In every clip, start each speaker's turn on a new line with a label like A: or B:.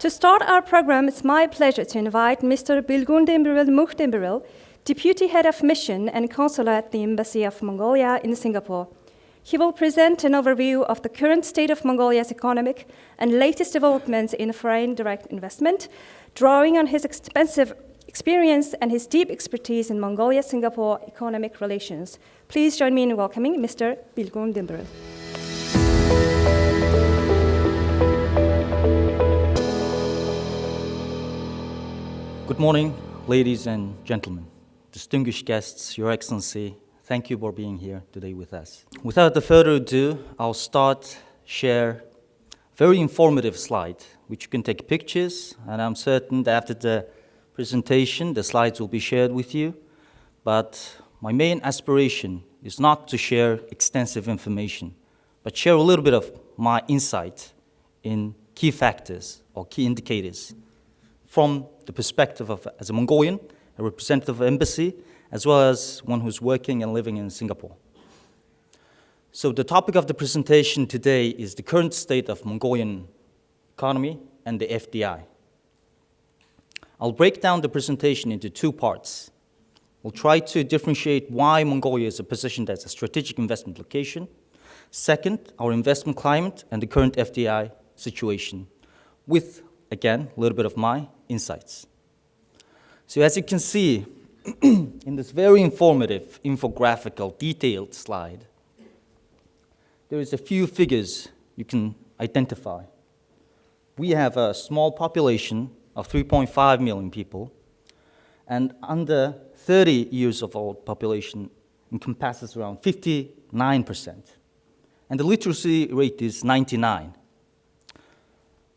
A: To start our program, it's my pleasure to invite Mr. Bilguundemberel, Deputy Head of Mission and Counsellor at the Embassy of Mongolia in Singapore. He will present an overview of the current state of Mongolia's economic and latest developments in foreign direct investment, drawing on his extensive experience and his deep expertise in Mongolia-Singapore economic relations. Please join me in welcoming Mr. Bilguundemberel.
B: Good morning, ladies and gentlemen, distinguished guests, Your Excellency. Thank you for being here today with us. Without further ado, I'll share a very informative slide, which you can take pictures, and I'm certain that after the presentation, the slides will be shared with you. But my main aspiration is not to share extensive information, but share a little bit of my insight in key factors or key indicators from the perspective of, as a Mongolian, a representative of the embassy, as well as one who's working and living in Singapore. So the topic of the presentation today is the current state of Mongolian economy and the FDI. I'll break down the presentation into two parts. We'll try to differentiate why Mongolia is positioned as a strategic investment location. Second, our investment climate and the current FDI situation, with, again, a little bit of my insights. So as you can see, in this very informative, infographical, detailed slide, there is a few figures you can identify. We have a small population of 3.5 million people, and under 30 years of old population encompasses around 59%. And the literacy rate is 99.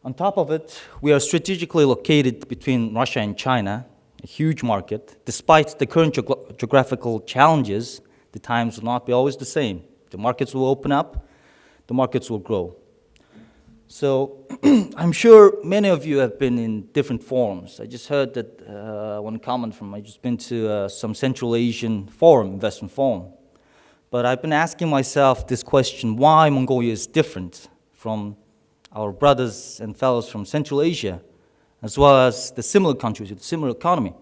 B: On top of it, we are strategically located between Russia and China, a huge market. Despite the current geographical challenges, the times will not be always the same. The markets will open up, the markets will grow. So I'm sure many of you have been in different forums. I just heard that one comment from, I just been to some Central Asian forum, investment forum. But I've been asking myself this question, why Mongolia is different from our brothers and fellows from Central Asia, as well as the similar countries with similar economy.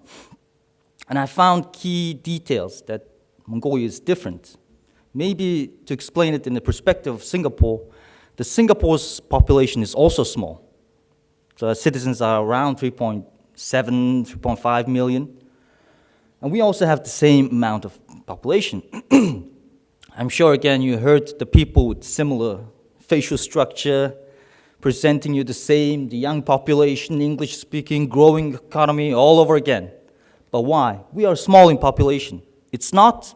B: And I found key details that Mongolia is different. Maybe to explain it in the perspective of Singapore, the Singapore's population is also small. So our citizens are around 3.7, 3.5 million. And we also have the same amount of population. I'm sure, again, you heard the people with similar facial structure, presenting you the same, the young population, English-speaking, growing economy all over again. But why? We are small in population. It's not,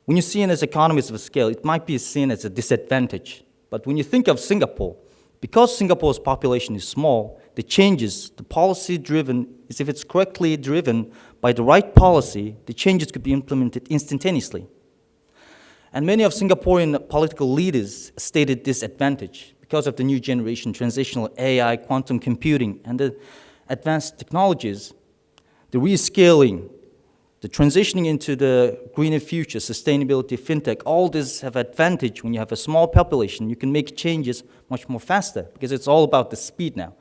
B: when you see it as economies of scale, it might be seen as a disadvantage. But when you think of Singapore, because Singapore's population is small, the changes, the policy-driven, is if it's correctly driven by the right policy, the changes could be implemented instantaneously. And many of Singaporean political leaders stated this advantage. Because of the new generation, transitional AI, quantum computing, and the advanced technologies, the rescaling, the transitioning into the greener future, sustainability, fintech, all this have advantage when you have a small population. You can make changes much more faster because it's all about the speed now.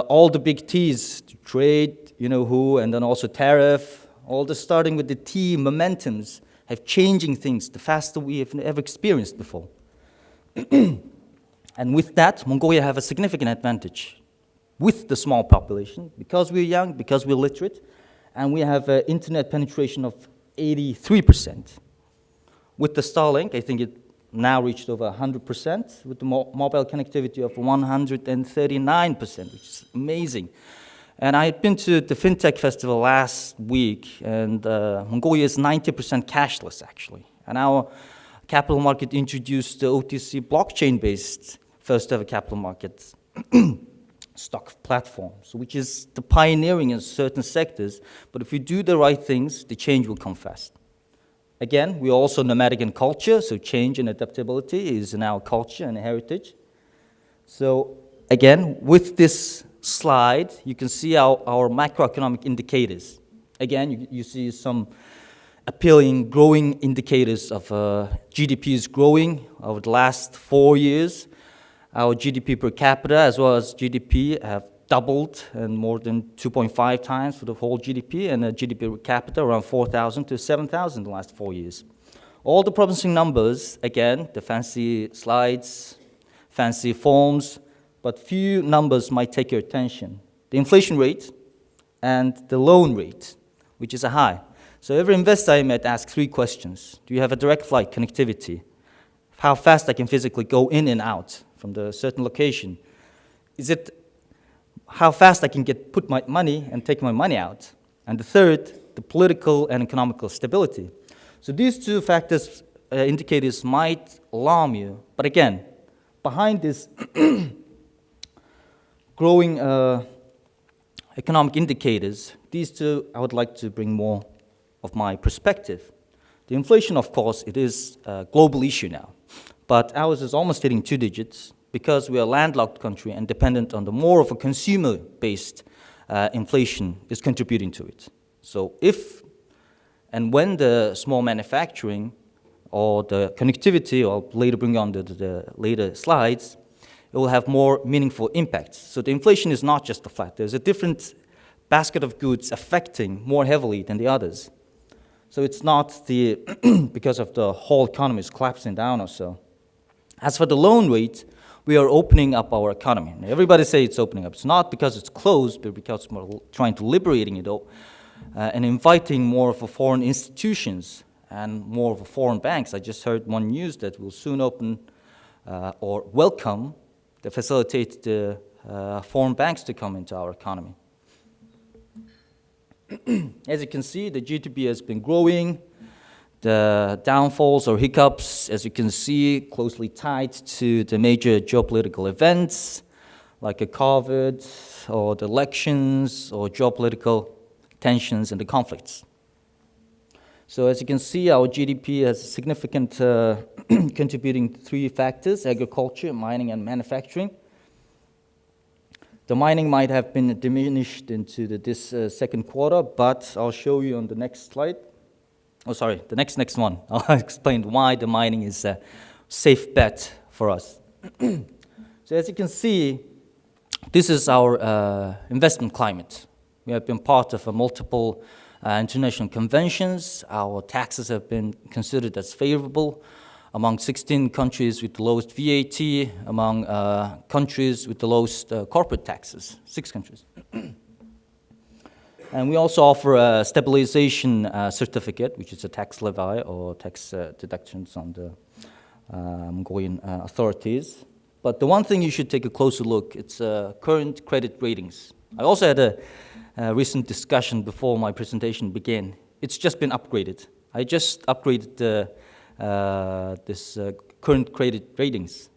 B: All the big T's, trade, you know who, and then also tariff, all the starting with the T, momentums, have changing things the faster we have ever experienced before. And with that, Mongolia have a significant advantage with the small population, because we're young, because we're literate, and we have an internet penetration of 83%. With the Starlink, I think it now reached over 100%, with the mobile connectivity of 139%, which is amazing. And I had been to the FinTech Festival last week, and Mongolia is 90% cashless, actually. And our capital market introduced the OTC blockchain-based first-ever capital market stock platform, so which is the pioneering in certain sectors. But if we do the right things, the change will come fast. Again, we are also nomadic in culture, so change and adaptability is in our culture and heritage. So again, with this slide, you can see our macroeconomic indicators. Again, you see some appealing growing indicators of GDP is growing over the last 4 years. Our GDP per capita as well as GDP have doubled and more than 2.5 times for the whole GDP, and GDP per capita around 4,000 to 7,000 in the last 4 years. All the promising numbers, again, the fancy slides, fancy forms, but few numbers might take your attention. The inflation rate and the loan rate, which is a high. So every investor I met asked 3 questions. Do you have a direct flight connectivity? How fast I can physically go in and out from the certain location? Is it how fast I can put my money and take my money out? And the third, the political and economical stability. So these 2 factors, indicators might alarm you. But again, behind this growing economic indicators, these 2, I would like to bring more of my perspective. The inflation, of course, it is a global issue now. But ours is almost hitting 2 digits because we are a landlocked country and dependent on the more of a consumer-based inflation is contributing to it. So if and when the small manufacturing or the connectivity, I'll later bring on the later slides, it will have more meaningful impacts. So the inflation is not just a flat. There's a different basket of goods affecting more heavily than the others. So it's not because of the whole economy is collapsing down or so. As for the loan rate, we are opening up our economy. Now, everybody say it's opening up. It's not because it's closed, but because we're trying to liberating it and inviting more of a foreign institutions and more of a foreign banks. I just heard one news that will soon open or welcome to facilitate the foreign banks to come into our economy. As you can see, the GDP has been growing. The downfalls or hiccups, as you can see, closely tied to the major geopolitical events like a COVID or the elections or geopolitical tensions and the conflicts. So as you can see, our GDP has significant contributing 3 factors: agriculture, mining, and manufacturing. The mining might have been diminished into this second quarter, but I'll show you on the next slide. Oh, sorry, the next one. I'll explain why the mining is a safe bet for us. So as you can see, this is our investment climate. We have been part of multiple international conventions. Our taxes have been considered as favorable among 16 countries with the lowest VAT, among countries with the lowest corporate taxes, 6 countries. And we also offer a stabilization certificate, which is a tax levy or tax deductions on the Mongolian authorities. But the one thing you should take a closer look, it's current credit ratings. I also had a recent discussion before my presentation began. It's just been upgraded. I just upgraded this current credit ratings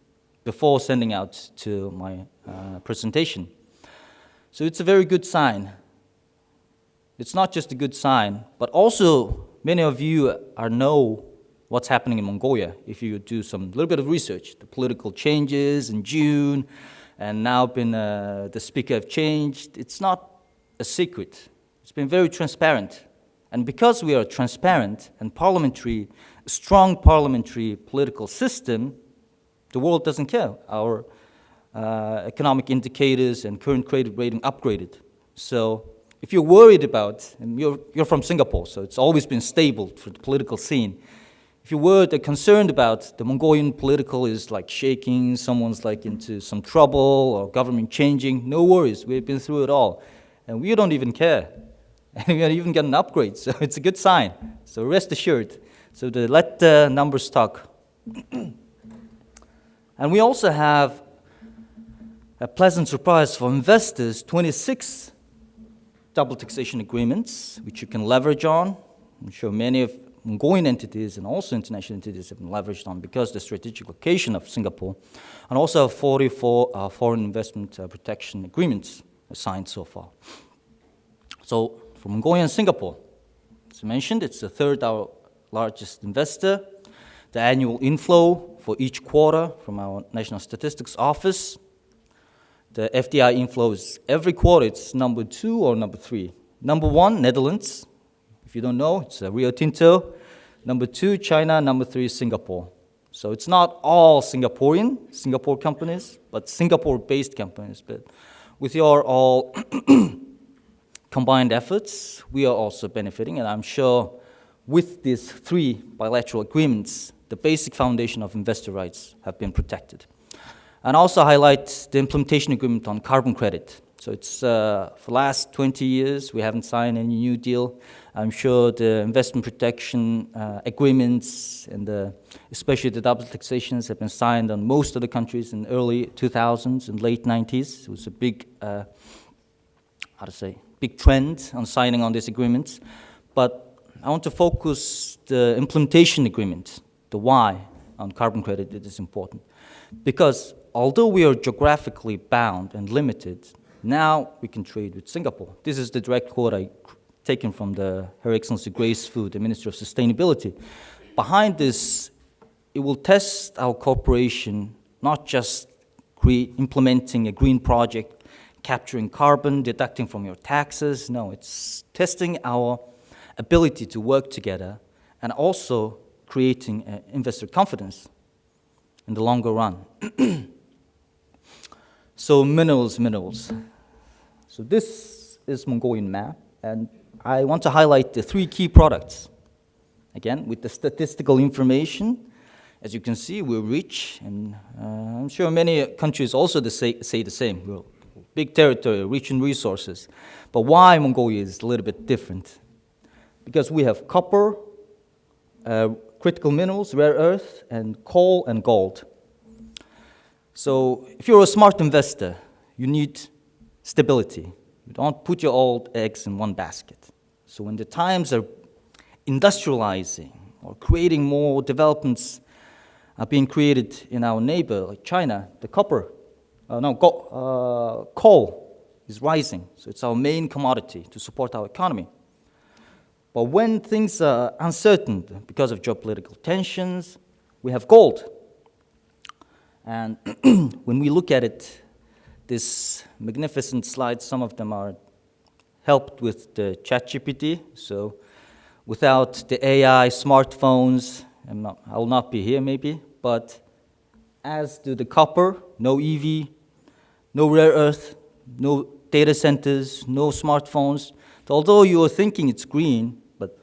B: before sending out to my presentation. So it's a very good sign. It's not just a good sign, but also many of you know what's happening in Mongolia if you do some little bit of research. The political changes in June, and now the speaker have changed. It's not a secret. It's been very transparent. And because we are transparent and strong parliamentary political system, the world doesn't care. Our economic indicators and current credit rating upgraded. So if you're worried about, and you're from Singapore, so it's always been stable for the political scene. If you're worried or concerned about the Mongolian political is like shaking, someone's like into some trouble or government changing, no worries. We've been through it all. And we don't even care. And we haven't even got an upgrade, so it's a good sign. So rest assured. So let the numbers talk. And we also have a pleasant surprise for investors, 26 double taxation agreements, which you can leverage on. I'm sure many of Mongolian entities and also international entities have been leveraged on because of the strategic location of Singapore, and also 44 foreign investment protection agreements signed so far. So for Mongolia and Singapore, as I mentioned, it's the 3rd our largest investor. The annual inflow for each quarter from our National Statistics Office. The FDI inflow is every quarter, it's number 2 or number 3. Number 1, Netherlands. If you don't know, it's Rio Tinto. Number 2, China. Number 3, Singapore. So it's not all Singapore companies, but Singapore-based companies. But with your all combined efforts, we are also benefiting, and I'm sure with these 3 bilateral agreements, the basic foundation of investor rights have been protected. And also highlight the implementation agreement on carbon credit. So it's for the last 20 years, we haven't signed any new deal. I'm sure the investment protection agreements and especially the double taxations have been signed on most of the countries in early 2000s and late 90s. It was a big, big trend on signing on these agreements. But I want to focus the implementation agreement, the why on carbon credit. It is important. Because although we are geographically bound and limited, now we can trade with Singapore. This is the direct quote I taken from Her Excellency Grace Fu, the Minister of Sustainability. Behind this, it will test our cooperation, not just implementing a green project, capturing carbon, deducting from your taxes. No, it's testing our ability to work together and also creating investor confidence in the longer run. So minerals. So this is Mongolian map, and I want to highlight the 3 key products. Again, with the statistical information, as you can see, we're rich, and I'm sure many countries also say the same. We're a big territory, rich in resources. But why Mongolia is a little bit different? Because we have copper, critical minerals, rare earth, and coal and gold. So if you're a smart investor, you need stability. You don't put your old eggs in one basket. So when the times are industrializing or creating more developments are being created in our neighbor, like China, the coal is rising. So it's our main commodity to support our economy. But when things are uncertain because of geopolitical tensions, we have gold. And when we look at it, this magnificent slides, some of them are helped with the ChatGPT. So without the AI, smartphones, I will not be here maybe, but as to the copper, no EV, no rare earth, no data centers, no smartphones. So although you are thinking it's green, but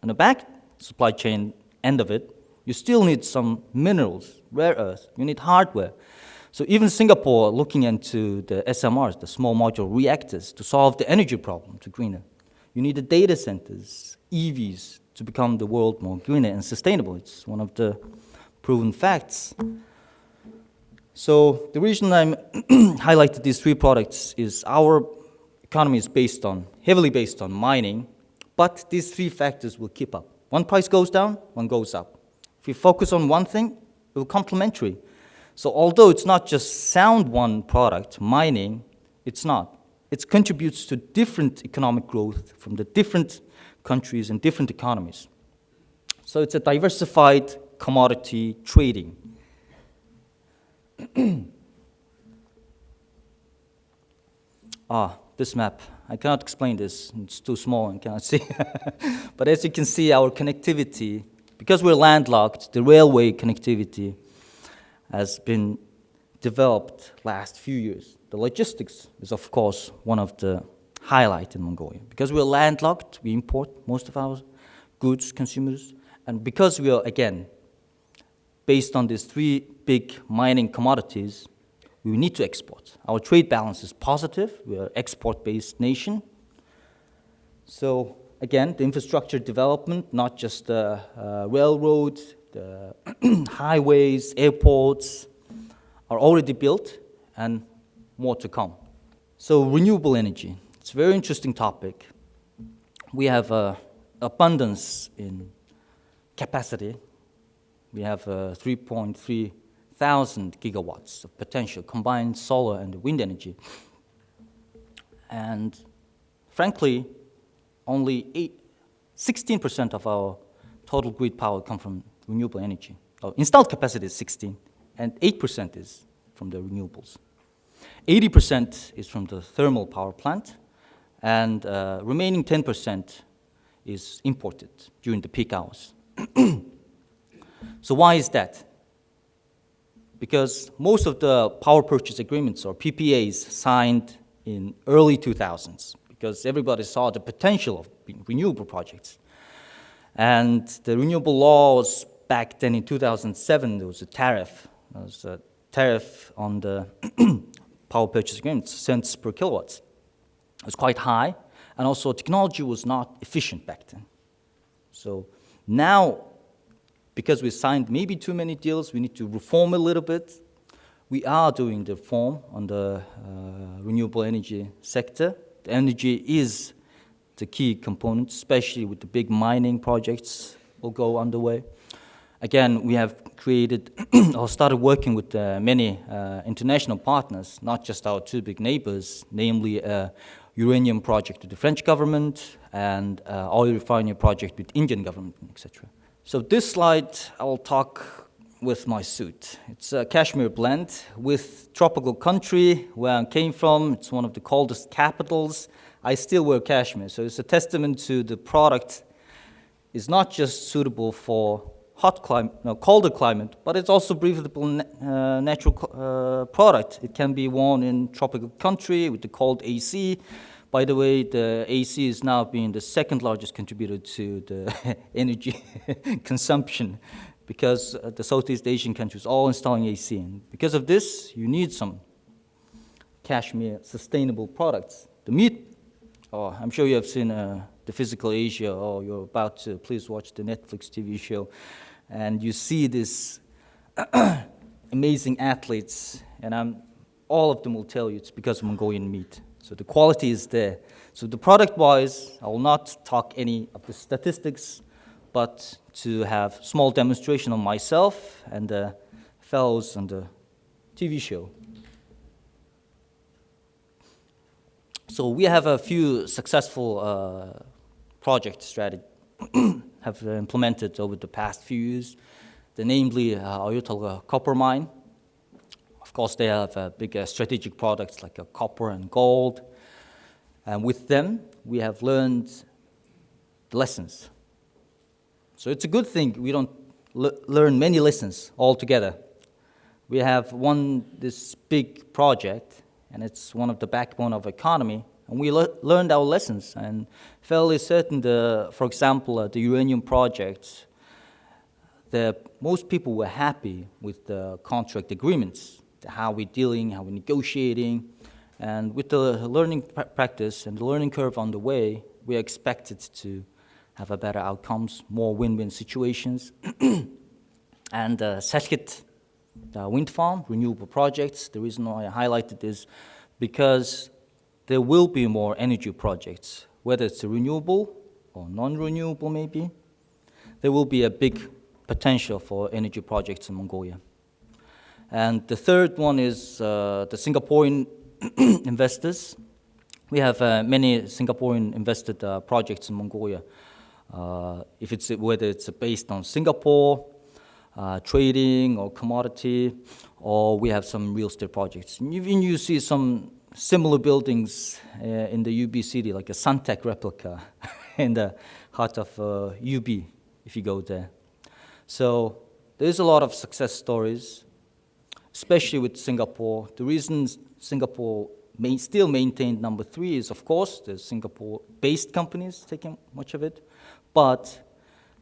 B: on the back supply chain end of it, you still need some minerals, rare earth, you need hardware. So even Singapore looking into the SMRs, the small modular reactors, to solve the energy problem to greener. You need the data centers, EVs, to become the world more greener and sustainable. It's one of the proven facts. So the reason I'm highlighted these 3 products is our economy is heavily based on mining, but these 3 factors will keep up. One price goes down, one goes up. If you focus on one thing, it will complementary. So although it's not just sound one product, mining, it's not. It contributes to different economic growth from the different countries and different economies. So it's a diversified commodity trading. This map. I cannot explain this. It's too small and cannot see. But as you can see, our connectivity, because we're landlocked, the railway connectivity has been developed last few years. The logistics is, of course, one of the highlights in Mongolia. Because we're landlocked, we import most of our goods, consumers, and because we are, again, based on these 3 big mining commodities, we need to export. Our trade balance is positive. We are an export-based nation. So, again, the infrastructure development, not just the railroads, the highways, airports, are already built and more to come. So renewable energy, it's a very interesting topic. We have abundance in capacity. We have 3.3 thousand gigawatts of potential combined solar and wind energy. And frankly, only 16% of our total grid power come from renewable energy. Installed capacity is 16, and 8% is from the renewables. 80% is from the thermal power plant, and remaining 10% is imported during the peak hours. So why is that? because most of the power purchase agreements or PPAs signed in early 2000s, because everybody saw the potential of renewable projects. And the renewable laws back then in 2007, there was a tariff. There was a tariff on the power purchase agreements, cents per kilowatts. It was quite high, and also technology was not efficient back then. So now, because we signed maybe too many deals, we need to reform a little bit. We are doing the reform on the renewable energy sector. The energy is the key component, especially with the big mining projects will go underway. Again, we have created or started working with many international partners, not just our two big neighbors, namely a uranium project with the French government and oil refinery project with Indian government, etc. So this slide, I will talk with my suit. It's a Kashmir blend with tropical country where I came from. It's one of the coldest capitals. I still wear Kashmir, so it's a testament to the product is not just suitable for hot climate, no, colder climate, but it's also breathable natural product. It can be worn in tropical country with the cold AC. By the way, the AC is now being the second largest contributor to the energy consumption, because the Southeast Asian countries all installing AC. And because of this, you need some Kashmir sustainable products. The meat, oh, I'm sure you have seen the Physical Asia, or you're about to, please watch the Netflix TV show. And you see these amazing athletes, and all of them will tell you it's because of Mongolian meat. So the quality is there. So the product-wise, I will not talk any of the statistics, but to have small demonstration on myself and the fellows on the TV show. So we have a few successful project strategies have implemented over the past few years. The namely Oyotalga copper mine. Of course, they have big strategic products like copper and gold. And with them, we have learned the lessons. So it's a good thing we don't learn many lessons all together. We have won this big project, and it's one of the backbone of economy. And we learned our lessons, and fairly certain, for example, the uranium project, most people were happy with the contract agreements, how we're dealing, how we're negotiating. And with the learning practice and the learning curve on the way, we are expected to have a better outcomes, more win-win situations. And Selkit, the wind farm, renewable projects, the reason why I highlighted this, because there will be more energy projects, whether it's a renewable or non-renewable maybe. There will be a big potential for energy projects in Mongolia. And the third one is the Singaporean investors. We have many Singaporean invested projects in Mongolia. Whether it's based on Singapore, trading or commodity, or we have some real estate projects. Even you see some similar buildings in the UB city, like a Suntec replica in the heart of UB, if you go there. So there's a lot of success stories, especially with Singapore. The reason Singapore still maintained number 3 is, of course, the Singapore-based companies taking much of it, but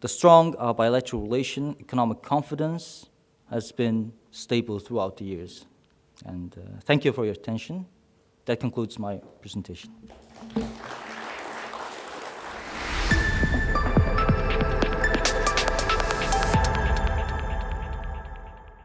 B: the strong bilateral relation, economic confidence has been stable throughout the years. And thank you for your attention. That concludes my presentation.